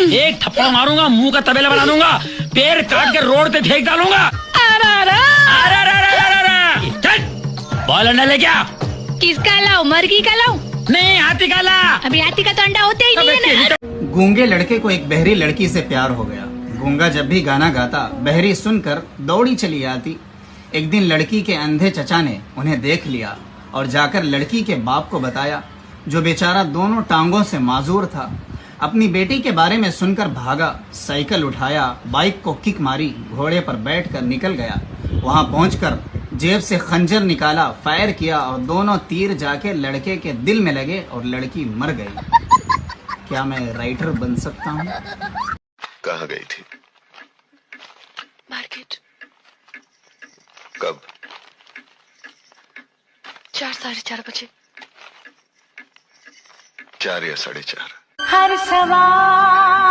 एक थप्पड़ मारूंगा, मुंह का तबेला बना दूंगा, पैर काट के रोड पे फेंक डालूंगा। बॉल अंडा लेके आ। किसका लाऊं, मर्गी का लाऊं? नहीं, हाथी का ला। अभी हाथी का तो अंडा होता ही नहीं है ना। गूंगे लड़के को एक बहरी लड़की से प्यार हो गया। गूंगा जब भी गाना गाता बहरी सुनकर दौड़ी चली आती। एक दिन लड़की के अंधे चचा ने उन्हें देख लिया और जाकर लड़की के बाप को बताया, जो बेचारा दोनों टांगों से माजूर था। अपनी बेटी के बारे में सुनकर भागा, साइकिल उठाया, बाइक को किक मारी, घोड़े पर बैठकर निकल गया। वहां पहुंचकर जेब से खंजर निकाला, फायर किया और दोनों तीर जाके लड़के के दिल में लगे और लड़की मर गई। क्या मैं राइटर बन सकता हूँ? कहाँ गई थी? मार्केट। कब? 4 साढ़े 4 बजे। 4 या 4:30? हर सवाल